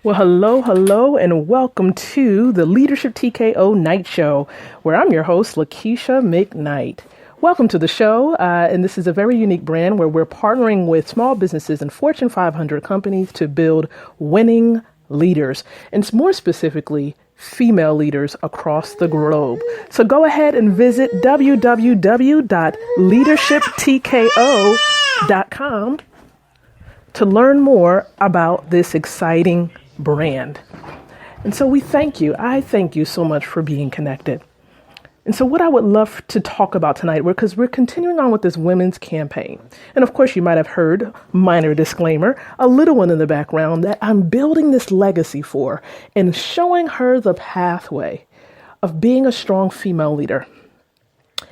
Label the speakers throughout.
Speaker 1: Well, hello, and welcome to the Leadership TKO Night Show, where I'm your host, Lakeisha McKnight. Welcome to the show, and this is a very unique brand where we're partnering with small businesses and Fortune 500 companies to build winning leaders, and more specifically, female leaders across the globe. So go ahead and visit www.leadershiptko.com to learn more about this exciting brand. And so we thank you. I thank you so much for being connected. And so what I would love to talk about tonight, because we're continuing on with this women's campaign. And of course, you might have heard, minor disclaimer, a little one in the background that I'm building this legacy for and showing her the pathway of being a strong female leader.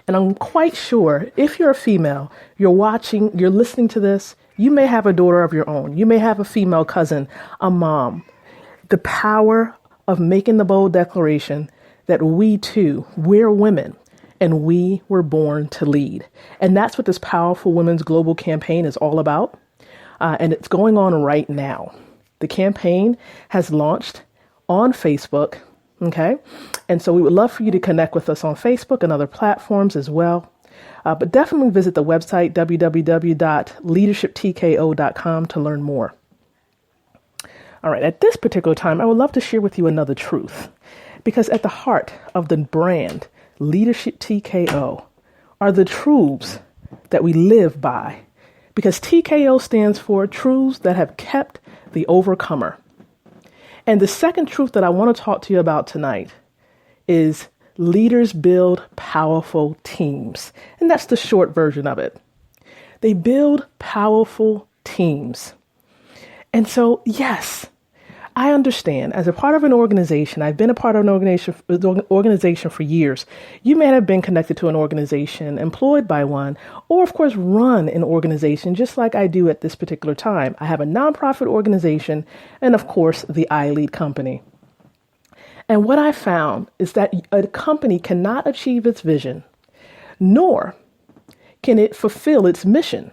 Speaker 1: And I'm quite sure if you're a female, you're watching, you're listening to this, you may have a daughter of your own. You may have a female cousin, a mom. The power of making the bold declaration that we too, we're women and we were born to lead. And that's what this powerful women's global campaign is all about. And it's going on right now. The campaign has launched on Facebook. Okay. And so we would love for you to connect with us on Facebook and other platforms as well. But definitely visit the website, www.leadershiptko.com, to learn more. All right. At this particular time, I would love to share with you another truth, because at the heart of the brand Leadership TKO are the truths that we live by, because TKO stands for truths that have kept the overcomer. And the second truth that I want to talk to you about tonight is leaders build powerful teams. And that's the short version of it. They build powerful teams. And so, yes, I understand. As a part of an organization, I've been a part of an organization for years. You may have been connected to an organization, employed by one, or of course, run an organization just like I do at this particular time. I have a nonprofit organization and of course, the I Lead company. And what I found is that a company cannot achieve its vision, nor can it fulfill its mission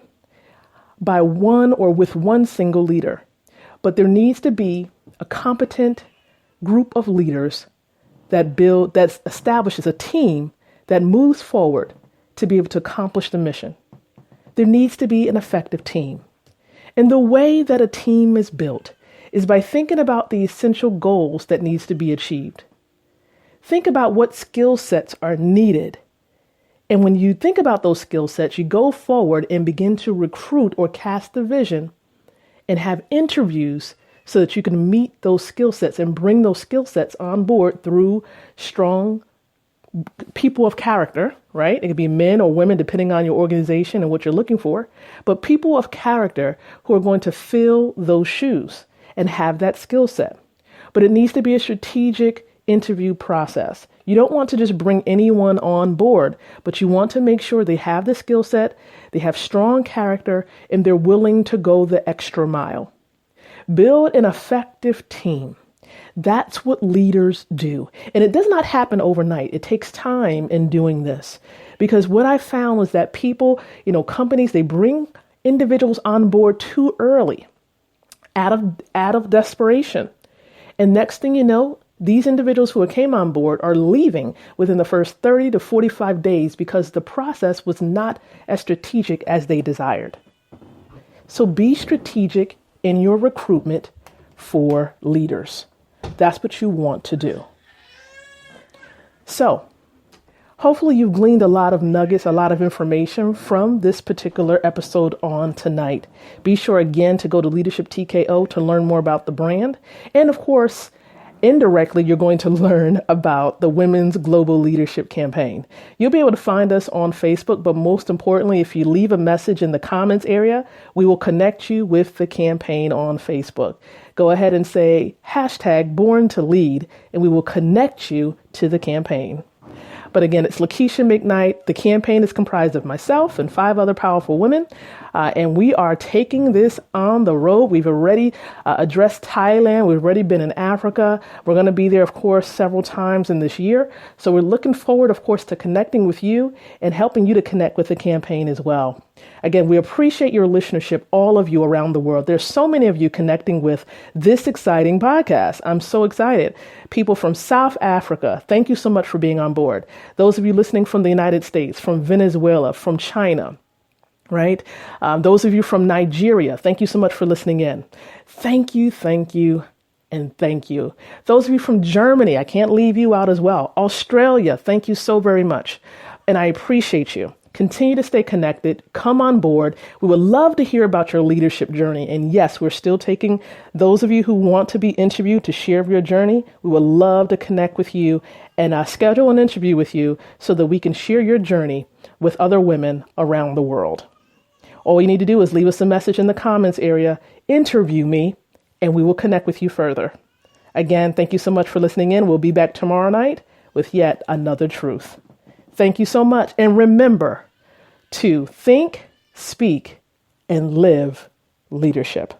Speaker 1: by one or with one single leader. But there needs to be a competent group of leaders that establishes a team that moves forward to be able to accomplish the mission. There needs to be an effective team. And the way that a team is built is by thinking about the essential goals that needs to be achieved. Think about what skill sets are needed. And when you think about those skill sets, you go forward and begin to recruit or cast the vision and have interviews so that you can meet those skill sets and bring those skill sets on board through strong people of character, right? It could be men or women, depending on your organization and what you're looking for, but people of character who are going to fill those shoes and have that skill set. But it needs to be a strategic interview process. You don't want to just bring anyone on board, but you want to make sure they have the skill set, they have strong character, and they're willing to go the extra mile. Build an effective team. That's what leaders do. And it does not happen overnight. It takes time in doing this, because what I found is that people, companies, they bring individuals on board too early out of desperation. And next thing you know, these individuals who came on board are leaving within the first 30 to 45 days because the process was not as strategic as they desired. So be strategic in your recruitment for leaders. That's what you want to do. So hopefully you've gleaned a lot of nuggets, a lot of information from this particular episode on tonight. Be sure again to go to Leadership TKO to learn more about the brand. And of course, indirectly, you're going to learn about the Women's Global Leadership Campaign. You'll be able to find us on Facebook, but most importantly, if you leave a message in the comments area, we will connect you with the campaign on Facebook. Go ahead and say #BornToLead, and we will connect you to the campaign. But again, it's Lakeisha McKnight. The campaign is comprised of myself and 5 other powerful women. And we are taking this on the road. We've already addressed Thailand. We've already been in Africa. We're going to be there, of course, several times in this year. So we're looking forward, of course, to connecting with you and helping you to connect with the campaign as well. Again, we appreciate your listenership, all of you around the world. There's so many of you connecting with this exciting podcast. I'm so excited. People from South Africa, thank you so much for being on board. Those of you listening from the United States, from Venezuela, from China, right? Those of you from Nigeria, thank you so much for listening in. Thank you, and thank you. Those of you from Germany, I can't leave you out as well. Australia, thank you so very much. And I appreciate you. Continue to stay connected. Come on board. We would love to hear about your leadership journey. And yes, we're still taking those of you who want to be interviewed to share your journey. We would love to connect with you and schedule an interview with you so that we can share your journey with other women around the world. All you need to do is leave us a message in the comments area, interview me, and we will connect with you further. Again, thank you so much for listening in. We'll be back tomorrow night with yet another truth. Thank you so much. And remember to think, speak, and live leadership.